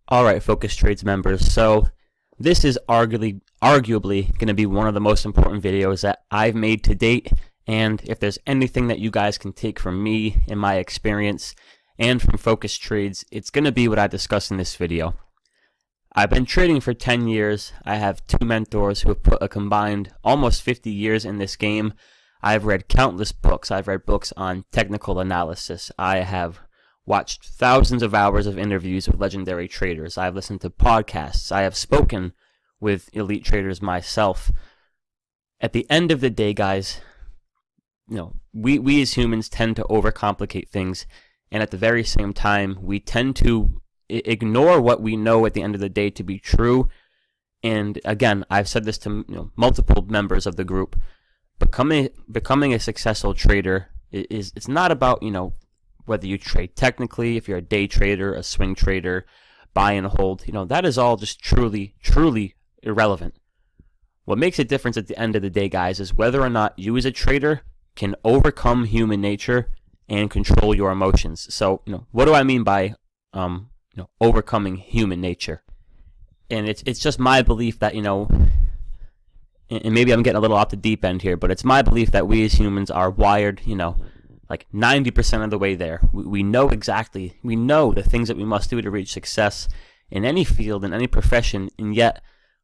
All right, Focus Trades members. So this is arguably going to be one of the most important videos that I've made to date. And if there's anything that you guys can take from me and my experience and from Focus Trades, it's going to be what I discuss in this video. I've been trading for 10 years. I have two mentors who have put a combined almost 50 years in this game. I've read countless books. I've read books on technical analysis. I have watched thousands of hours of interviews with legendary traders. I've listened to podcasts. I have spoken with elite traders myself. At the end of the day, guys, we as humans tend to overcomplicate things, and at the very same time, we tend to ignore what we know at the end of the day to be true. And again, I've said this to multiple members of the group. Becoming a successful trader it's not about whether you trade technically, if you're a day trader, a swing trader, buy and hold. That is all just truly irrelevant. What makes a difference at the end of the day, guys, is whether or not you as a trader can overcome human nature and control your emotions. So, what do I mean by overcoming human nature? And it's just my belief that, and maybe I'm getting a little off the deep end here, but it's my belief that we as humans are wired, like 90% of the way there. We know the things that we must do to reach success in any field, in any profession, and yet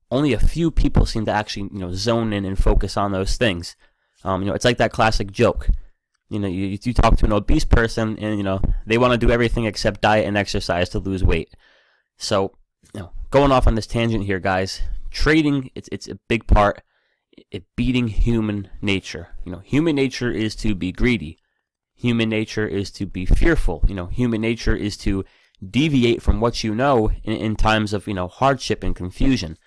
only a few people seem to actually, zone in and focus on those things. It's like that classic joke. You talk to an obese person and, they want to do everything except diet and exercise to lose weight. So, going off on this tangent here, guys, trading, it's a big part in beating human nature. Human nature is to be greedy. Human nature is to be fearful. Human nature is to deviate from what you know in times of, hardship and confusion.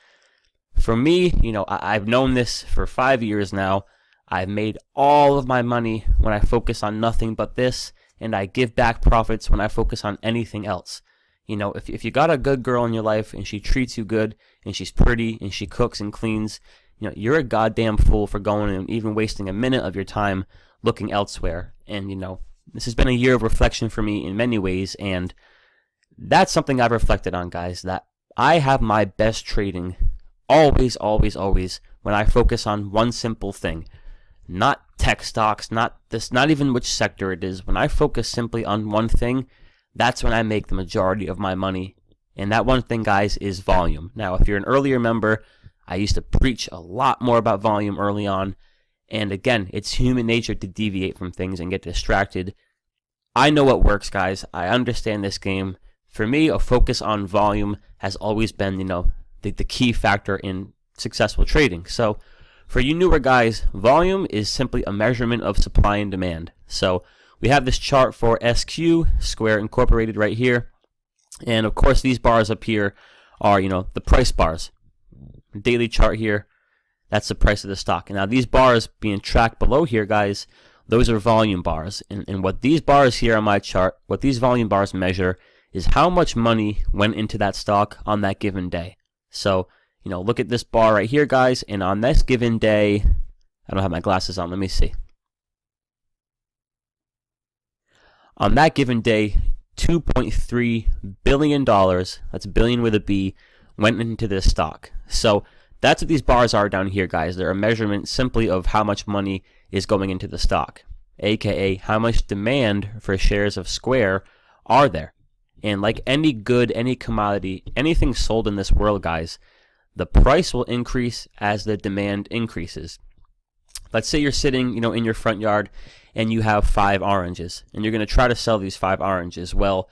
For me, I've known this for 5 years now. I've made all of my money when I focus on nothing but this, and I give back profits when I focus on anything else. If you got a good girl in your life and she treats you good and she's pretty and she cooks and cleans, you're a goddamn fool for going and even wasting a minute of your time looking elsewhere. And, this has been a year of reflection for me in many ways, and that's something I've reflected on, guys, that I have my best trading always when I focus on one simple thing. Not tech stocks, not even which sector it is. When I focus simply on one thing, that's when I make the majority of my money. And that one thing, guys, is volume. Now, if you're an earlier member, I used to preach a lot more about volume early on. And again, it's human nature to deviate from things and get distracted. I know what works, guys. I understand this game. For me, a focus on volume has always been, the key factor in successful trading. So, for you newer guys, volume is simply a measurement of supply and demand. So, we have this chart for SQ, Square Incorporated right here. And of course, these bars up here are, the price bars. Daily chart here, that's the price of the stock. And now these bars being tracked below here, guys, those are volume bars. And what these bars here on my chart, what these volume bars measure is how much money went into that stock on that given day. So, look at this bar right here, guys, and on this given day, I don't have my glasses on, let me see. On that given day, $2.3 billion, that's billion with a B, went into this stock. So that's what these bars are down here, guys. They're a measurement simply of how much money is going into the stock, aka how much demand for shares of Square are there. And like any good, any commodity, anything sold in this world, guys, the price will increase as the demand increases. Let's say you're sitting, in your front yard and you have 5 oranges and you're going to try to sell these 5 oranges. Well,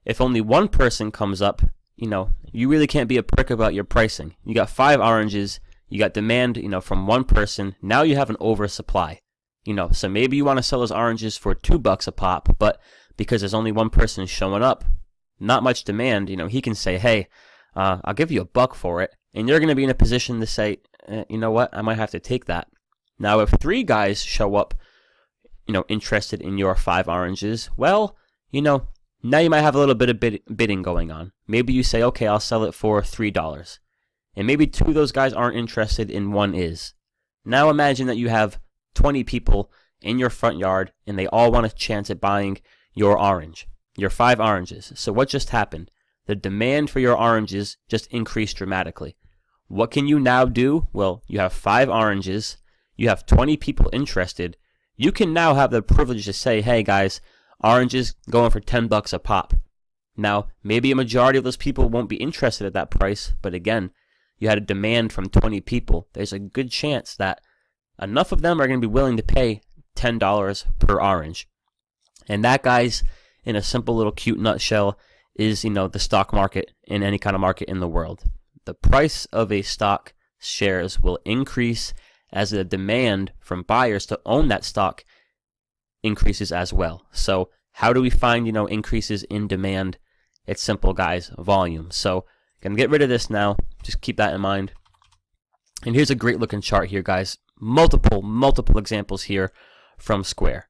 if only one person comes up, you really can't be a prick about your pricing. You got 5 oranges, you got demand, from one person. Now you have an oversupply. So maybe you want to sell those oranges for $2 a pop, but because there's only one person showing up, not much demand, he can say, hey, I'll give you $1 for it. And you're going to be in a position to say, you know what, I might have to take that. Now, if 3 guys show up, interested in your 5 oranges, well, now you might have a little bit of bidding going on. Maybe you say, okay, I'll sell it for $3. And maybe 2 of those guys aren't interested and 1 is. Now imagine that you have 20 people in your front yard and they all want a chance at buying your orange, your 5 oranges. So what just happened? the demand for your oranges just increased dramatically. What can you now do? Well, you have 5 oranges, you have 20 people interested. You can now have the privilege to say, hey guys, oranges going for $10 a pop. Now, maybe a majority of those people won't be interested at that price, but again, you had a demand from 20 people. There's a good chance that enough of them are going to be willing to pay $10 per orange. And that, guys, in a simple little cute nutshell, is, the stock market in any kind of market in the world. The price of a stock shares will increase as the demand from buyers to own that stock increases as well. So how do we find, increases in demand? It's simple, guys, volume. So gonna get rid of this now. Just keep that in mind. And here's a great looking chart here, guys. Multiple examples here from Square.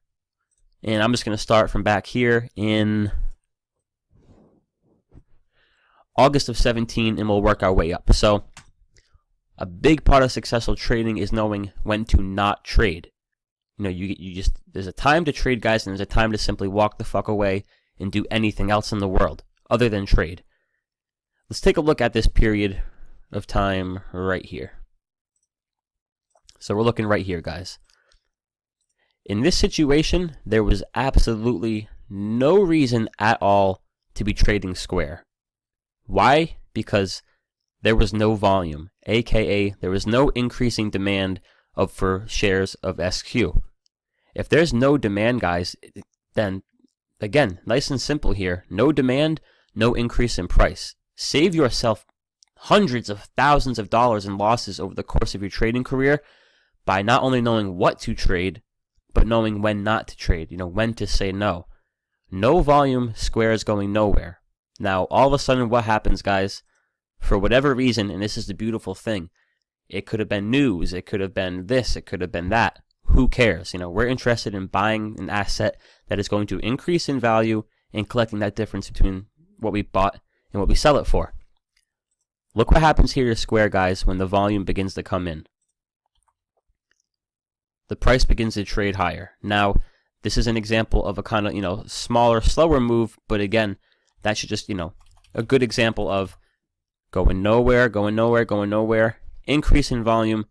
And I'm just gonna start from back here in August of 17, and we'll work our way up. So a big part of successful trading is knowing when to not trade. You just, there's a time to trade, guys, and there's a time to simply walk the fuck away and do anything else in the world other than trade. Let's take a look at this period of time right here. So we're looking right here, guys. In this situation, there was absolutely no reason at all to be trading Square. Why? Because there was no volume, aka there was no increasing demand for shares of SQ. If there's no demand, guys, then again, nice and simple here, no demand, no increase in price. Save yourself hundreds of thousands of dollars in losses over the course of your trading career by not only knowing what to trade, but knowing when not to trade, when to say no. No volume, Square is going nowhere. Now, all of a sudden, what happens, guys? For whatever reason, and this is the beautiful thing, it could have been news, it could have been this, it could have been that. Who cares? We're interested in buying an asset that is going to increase in value and collecting that difference between what we bought and what we sell it for. Look what happens here to Square, guys, when the volume begins to come in. The price begins to trade higher. Now, this is an example of a kind of, smaller, slower move, but again, that should just, a good example of going nowhere, increase in volume,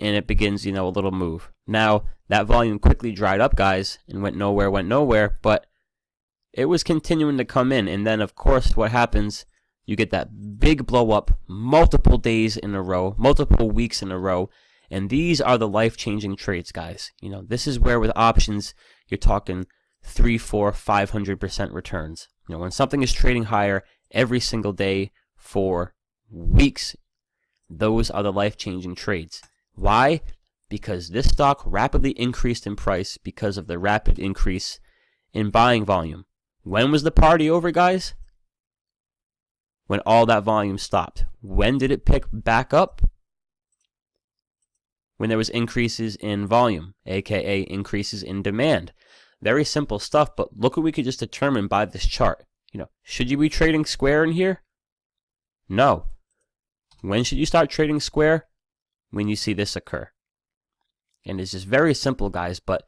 and it begins, a little move. Now, that volume quickly dried up, guys, and went nowhere, but it was continuing to come in. And then, of course, what happens, you get that big blow up multiple days in a row, multiple weeks in a row, and these are the life-changing trades, guys. This is where with options, you're talking 300, 400, 500% returns. When something is trading higher every single day for weeks, those are the life-changing trades. Why? Because this stock rapidly increased in price because of the rapid increase in buying volume. When was the party over, guys? When all that volume stopped. When did it pick back up? When there was increases in volume, aka increases in demand. Very simple stuff, but look what we could just determine by this chart. Should you be trading Square in here? No. When should you start trading Square? When you see this occur. And it's just very simple, guys, but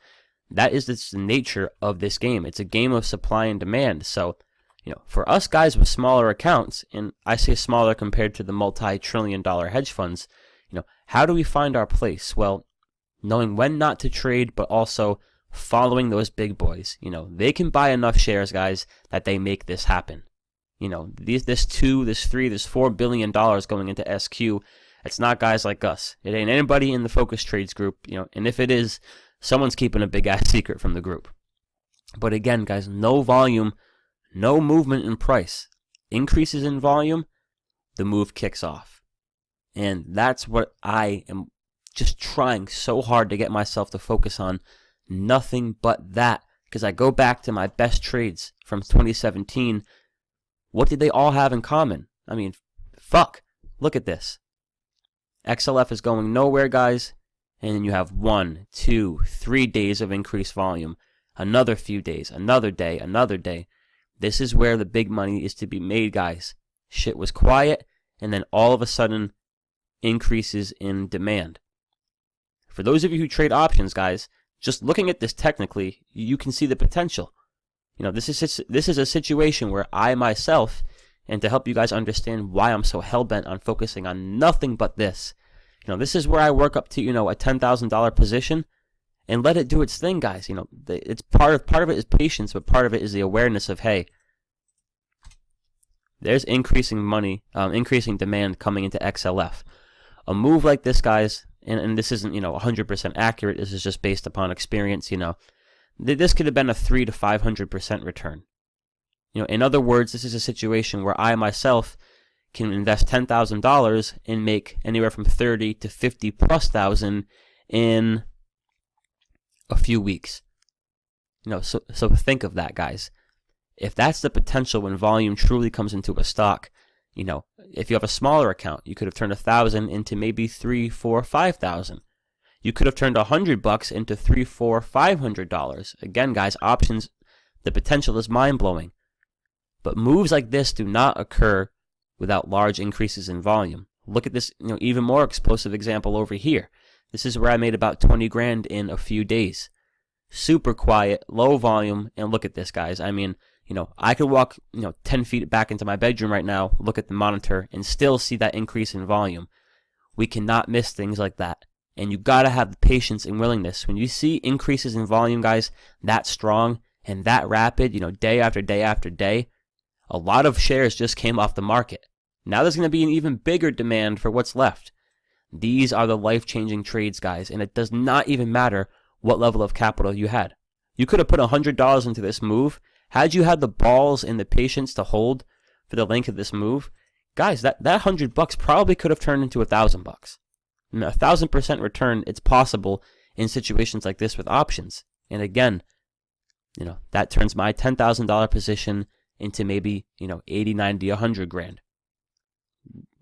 that is the nature of this game. It's a game of supply and demand. So, for us guys with smaller accounts, and I say smaller compared to the multi-trillion-dollar hedge funds, how do we find our place? Well, knowing when not to trade, but also following those big boys. They can buy enough shares, guys, that they make this happen. This $2, this $3, this $4 billion going into SQ, it's not guys like us. It ain't anybody in the focus trades group, and if it is, someone's keeping a big ass secret from the group. But again, guys, no volume, no movement in price. Increases in volume, the move kicks off. And that's what I am just trying so hard to get myself to focus on. Nothing but that. Because I go back to my best trades from 2017. What did they all have in common? I mean, fuck. Look at this. XLF is going nowhere, guys. And then you have 1, 2, 3 days of increased volume. Another few days. Another day. Another day. This is where the big money is to be made, guys. Shit was quiet. And then all of a sudden, increases in demand. For those of you who trade options, guys, just looking at this technically, you can see the potential. This is a situation where I myself and to help you guys understand why I'm so hell-bent on focusing on nothing but this. This is where I work up to, a $10,000 position and let it do its thing, guys. It's part of it is patience, but part of it is the awareness of, hey, there's increasing demand coming into XLF. A move like this, guys, and this isn't, 100% accurate. This is just based upon experience, This could have been a 300 to 500% return. In other words, this is a situation where I myself can invest $10,000 and make anywhere from 30 to 50 plus thousand in a few weeks. So think of that, guys. If that's the potential when volume truly comes into a stock, if you have a smaller account, you could have turned 1,000 into maybe 3, 4, 5,000. You could have turned $100 into $300, $400, $500. Again, guys, options, the potential is mind-blowing. But moves like this do not occur without large increases in volume. Look at this, even more explosive example over here. This is where I made about 20 grand in a few days. Super quiet, low volume, and look at this, guys. I mean, I could walk, 10 feet back into my bedroom right now, look at the monitor, and still see that increase in volume. We cannot miss things like that. And you gotta have the patience and willingness. When you see increases in volume, guys, that strong and that rapid, day after day after day, a lot of shares just came off the market. Now there's going to be an even bigger demand for what's left. These are the life-changing trades, guys, and it does not even matter what level of capital you had. You could have put $100 into this move. Had you had the balls and the patience to hold for the length of this move, guys, that $100 probably could have turned into $1,000. 1,000% return, it's possible in situations like this with options. And again, that turns my $10,000 position into maybe, 80, 90, 100 grand.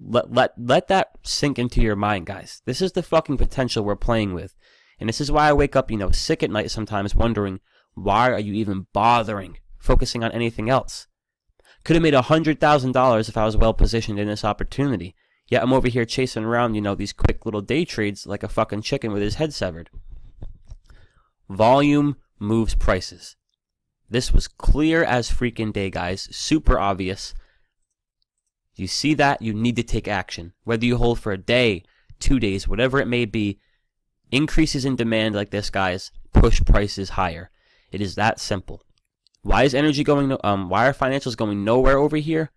Let that sink into your mind, guys. This is the fucking potential we're playing with. And this is why I wake up, sick at night sometimes wondering, why are you even bothering focusing on anything else? Could have made $100,000 if I was well positioned in this opportunity. Yet I'm over here chasing around, these quick little day trades like a fucking chicken with his head severed. Volume moves prices. This was clear as freaking day, guys. Super obvious. You see that, you need to take action. Whether you hold for a day, 2 days, whatever it may be, increases in demand like this, guys, push prices higher. It is that simple. Why is energy going? Why are financials going nowhere over here?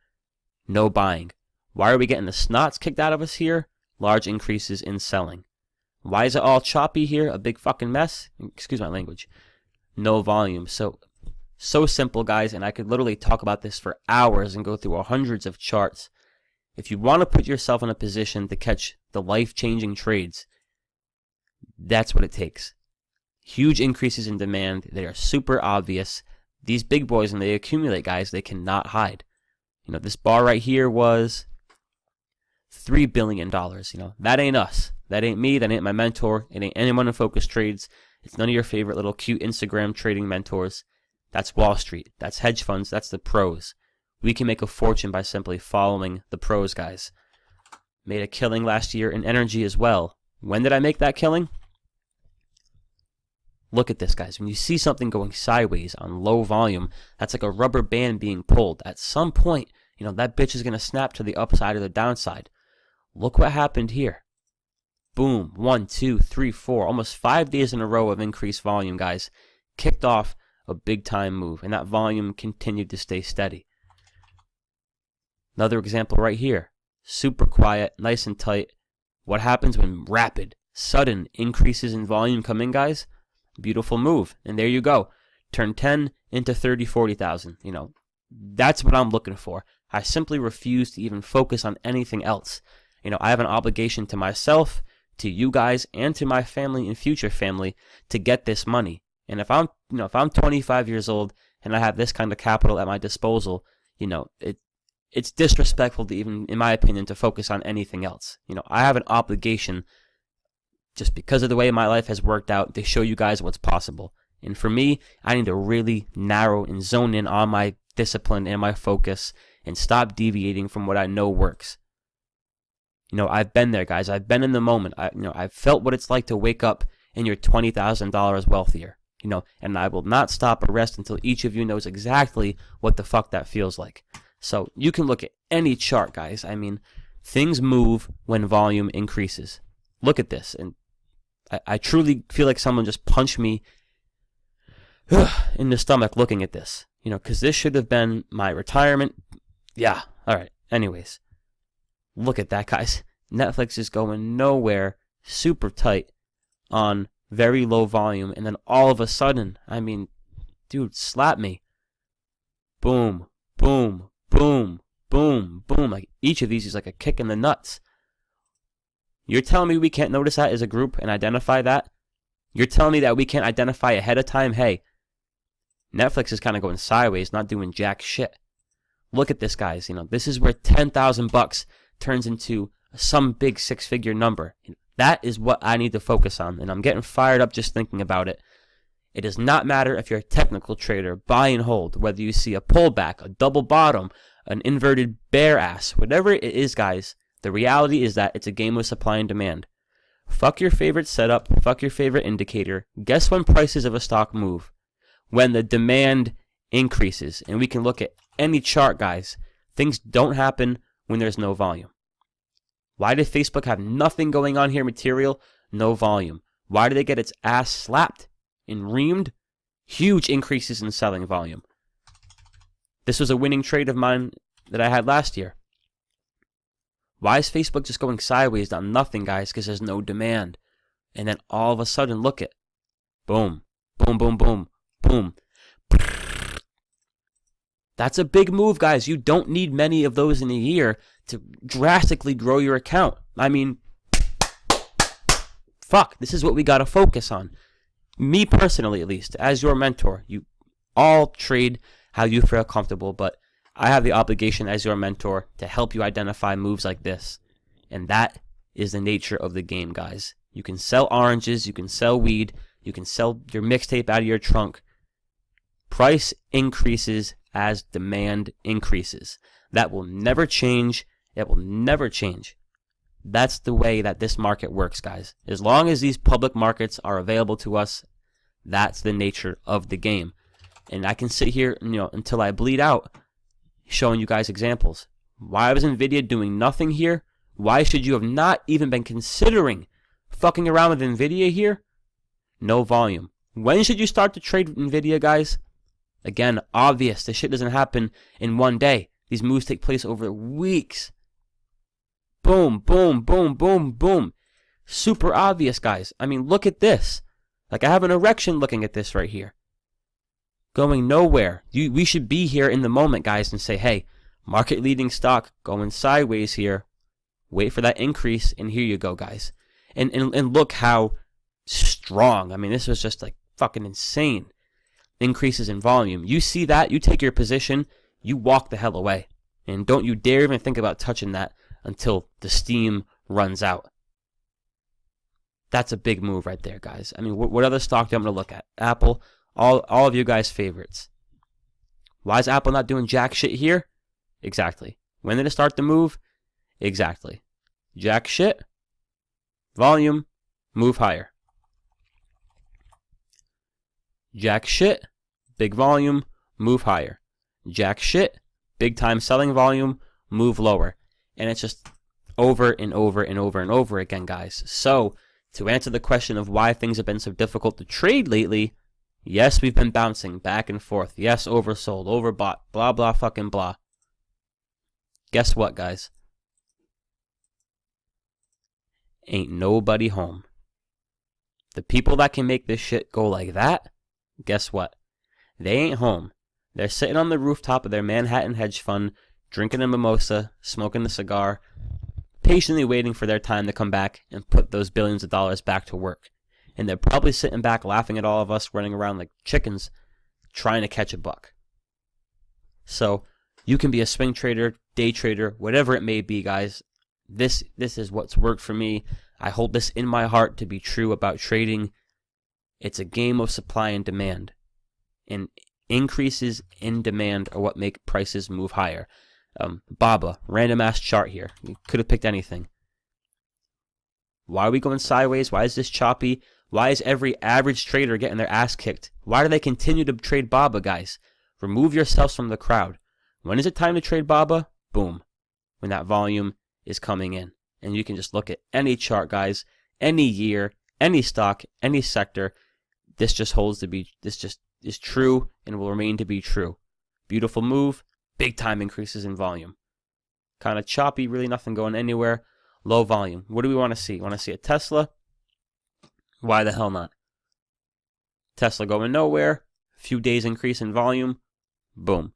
No buying. Why are we getting the snots kicked out of us here? Large increases in selling. Why is it all choppy here? A big fucking mess? Excuse my language. No volume. So simple, guys, and I could literally talk about this for hours and go through hundreds of charts. If you want to put yourself in a position to catch the life-changing trades, that's what it takes. Huge increases in demand. They are super obvious. These big boys, when they accumulate, guys, they cannot hide. This bar right here was $3 billion. That ain't us. That ain't me. That ain't my mentor. It ain't anyone in Focus Trades. It's none of your favorite little cute Instagram trading mentors. That's Wall Street. That's hedge funds. That's the pros. We can make a fortune by simply following the pros, guys. Made a killing last year in energy as well. When did I make that killing? Look at this, guys. When you see something going sideways on low volume, that's like a rubber band being pulled. At some point, that bitch is going to snap to the upside or the downside. Look what happened here. Boom. 1, 2, 3, 4. Almost 5 days in a row of increased volume, guys. Kicked off a big-time move, and that volume continued to stay steady. Another example right here. Super quiet, nice and tight. What happens when rapid, sudden increases in volume come in, guys? Beautiful move. And there you go. Turn 10 into 30, 40,000. That's what I'm looking for. I simply refuse to even focus on anything else. I have an obligation to myself, to you guys, and to my family and future family to get this money. And if I'm 25 years old and I have this kind of capital at my disposal, it's disrespectful to even, in my opinion, to focus on anything else. I have an obligation, just because of the way my life has worked out, to show you guys what's possible. And for me, I need to really narrow and zone in on my discipline and my focus and stop deviating from what I know works. I've been there, guys. I've been in the moment. I've felt what it's like to wake up and you're $20,000 wealthier. And I will not stop or rest until each of you knows exactly what the fuck that feels like. So you can look at any chart, guys. I mean, things move when volume increases. Look at this, and I truly feel like someone just punched me in the stomach looking at this. Because this should have been my retirement. Yeah, all right. Anyways, look at that, guys. Netflix is going nowhere, super tight on very low volume, and then all of a sudden, I mean, dude, slap me. Boom, boom, boom, boom, boom. Like each of these is like a kick in the nuts. You're telling me we can't notice that as a group and identify that? You're telling me that we can't identify ahead of time, hey, Netflix is kind of going sideways, not doing jack shit. Look at this, guys. This is where $10,000 turns into some big six-figure number. That is what I need to focus on, and I'm getting fired up just thinking about it. It does not matter if you're a technical trader, buy and hold, whether you see a pullback, a double bottom, an inverted bear ass, whatever it is, guys. The reality is that it's a game of supply and demand. Fuck your favorite setup, fuck your favorite indicator. Guess when prices of a stock move? When the demand increases. And we can look at any chart, guys. Things don't happen when there's no volume. Why did Facebook have nothing going on here material? No volume. Why did they get its ass slapped and reamed? Huge increases in selling volume. This was a winning trade of mine that I had last year. Why is Facebook just going sideways on nothing, guys? Because there's no demand. And then all of a sudden, look at. Boom. Boom, boom, boom. Boom. That's a big move, guys. You don't need many of those in a year to drastically grow your account. I mean, fuck. This is what we got to focus on. Me personally, at least, as your mentor. You all trade how you feel comfortable, but I have the obligation as your mentor to help you identify moves like this. And that is the nature of the game, guys. You can sell oranges, you can sell weed, you can sell your mixtape out of your trunk. Price increases as demand increases. That will never change. It will never change. That's the way that this market works, guys. As long as these public markets are available to us, that's the nature of the game. And I can sit here, until I bleed out, showing you guys examples. Why was Nvidia doing nothing here? Why should you have not even been considering fucking around with Nvidia here? No volume. When should you start to trade Nvidia, guys? Again, obvious. This shit doesn't happen in one day. These moves take place over weeks. Boom, boom, boom, boom, boom. Super obvious, guys. I mean, look at this. Like, I have an erection looking at this right here. Going nowhere. We should be here in the moment, guys, and say, hey, market leading stock going sideways here. Wait for that increase, and here you go, guys. And look how strong. I mean, this was just like fucking insane. Increases in volume. You see that, you take your position, you walk the hell away. And don't you dare even think about touching that until the steam runs out. That's a big move right there, guys. I mean, what other stock do I'm going to look at? Apple. All of you guys' favorites. Why is Apple not doing jack shit here? Exactly. When did it start to move? Exactly. Jack shit. Volume. Move higher. Jack shit. Big volume. Move higher. Jack shit. Big time selling volume. Move lower. And it's just over and over and over and over again, guys. So, to answer the question of why things have been so difficult to trade lately, yes, we've been bouncing back and forth. Yes, oversold, overbought, blah, blah, fucking blah. Guess what, guys? Ain't nobody home. The people that can make this shit go like that, guess what? They ain't home. They're sitting on the rooftop of their Manhattan hedge fund, drinking a mimosa, smoking a cigar, patiently waiting for their time to come back and put those billions of dollars back to work. And they're probably sitting back laughing at all of us running around like chickens trying to catch a buck. So you can be a swing trader, day trader, whatever it may be, guys. This is what's worked for me. I hold this in my heart to be true about trading. It's a game of supply and demand. And increases in demand are what make prices move higher. BABA, random ass chart here. You could have picked anything. Why are we going sideways? Why is this choppy? Why is every average trader getting their ass kicked? Why do they continue to trade BABA, guys? Remove yourselves from the crowd. When is it time to trade Baba? Boom. When that volume is coming in. And you can just look at any chart, guys, any year, any stock, any sector. This just is true and will remain to be true. Beautiful move, big time increases in volume. Kind of choppy, really nothing going anywhere. Low volume. What do we want to see? Want to see a Tesla? Why the hell not? Tesla going nowhere. Few days increase in volume. Boom.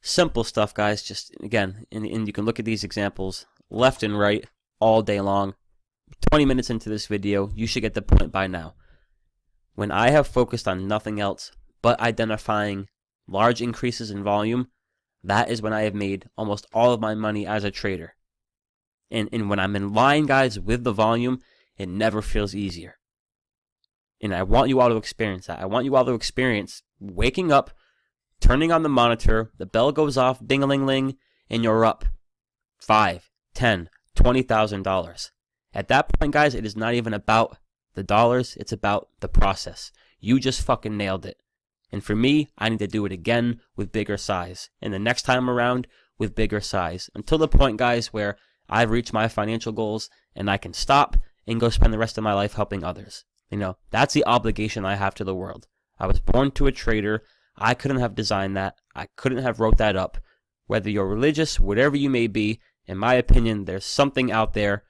Simple stuff, guys. Just, again, and you can look at these examples left and right all day long. 20 minutes into this video, you should get the point by now. When I have focused on nothing else but identifying large increases in volume, that is when I have made almost all of my money as a trader. And when I'm in line, guys, with the volume, it never feels easier. And I want you all to experience that. I want you all to experience waking up, turning on the monitor, the bell goes off, ding-a-ling-ling, and you're up $5, $10, $20,000. At that point, guys, it is not even about the dollars, it's about the process. You just fucking nailed it. And for me, I need to do it again with bigger size. And the next time around, with bigger size. Until the point, guys, where I've reached my financial goals and I can stop and go spend the rest of my life helping others. You know, that's the obligation I have to the world. I was born to a trader. I couldn't have designed that. I couldn't have wrote that up. Whether you're religious, whatever you may be, in my opinion, there's something out there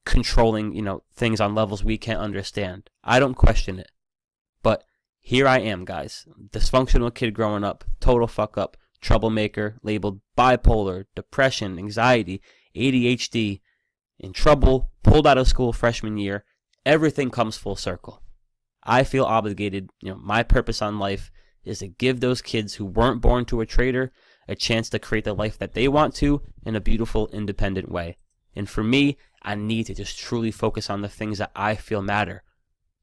controlling, things on levels we can't understand. I don't question it. But here I am, guys. Dysfunctional kid growing up, total fuck up, troublemaker, labeled bipolar, depression, anxiety, ADHD, in trouble, pulled out of school freshman year. Everything comes full circle. I feel obligated, my purpose on life is to give those kids who weren't born to a trader a chance to create the life that they want to in a beautiful, independent way. And for me, I need to just truly focus on the things that I feel matter.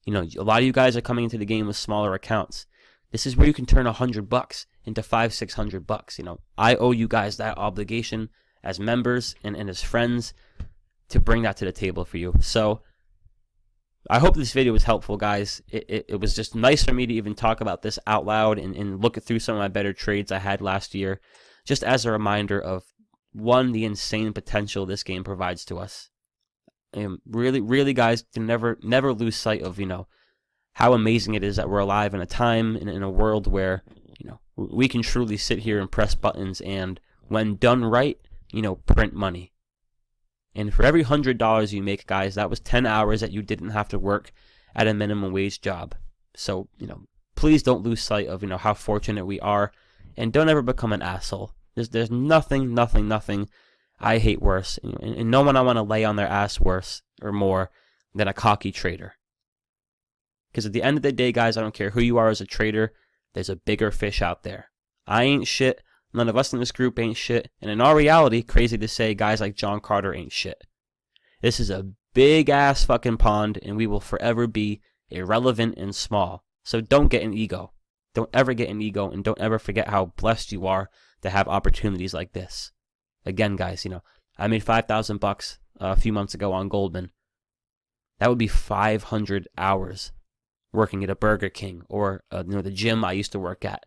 A lot of you guys are coming into the game with smaller accounts. This is where you can turn $100 into $500-$600. I owe you guys that obligation as members and as friends to bring that to the table for you. So I hope this video was helpful, guys. It was just nice for me to even talk about this out loud and look through some of my better trades I had last year, just as a reminder of, one, the insane potential this game provides to us. Really, really, guys, to never lose sight of, how amazing it is that we're alive in a time and in a world where, we can truly sit here and press buttons and, when done right, print money. And for every $100 you make, guys, that was 10 hours that you didn't have to work at a minimum wage job. So, please don't lose sight of, how fortunate we are, and don't ever become an asshole. There's nothing I hate worse, and no one I want to lay on their ass worse or more than a cocky trader. Because at the end of the day, guys, I don't care who you are as a trader, there's a bigger fish out there. I ain't shit. None of us in this group ain't shit. And in our reality, crazy to say, guys like John Carter ain't shit. This is a big-ass fucking pond, and we will forever be irrelevant and small. So don't get an ego. Don't ever get an ego, and don't ever forget how blessed you are to have opportunities like this. Again, guys, I made $5,000 a few months ago on Goldman. That would be 500 hours working at a Burger King or the gym I used to work at.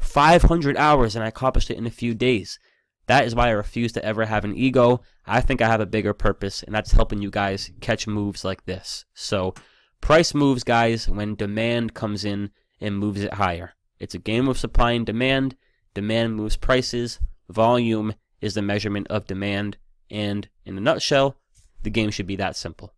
500 hours, and I accomplished it in a few days. That is why I refuse to ever have an ego. I think I have a bigger purpose, and that's helping you guys catch moves like this. So, price moves, guys, when demand comes in and moves it higher. It's a game of supply and demand. Demand moves prices. Volume is the measurement of demand. And in a nutshell, the game should be that simple.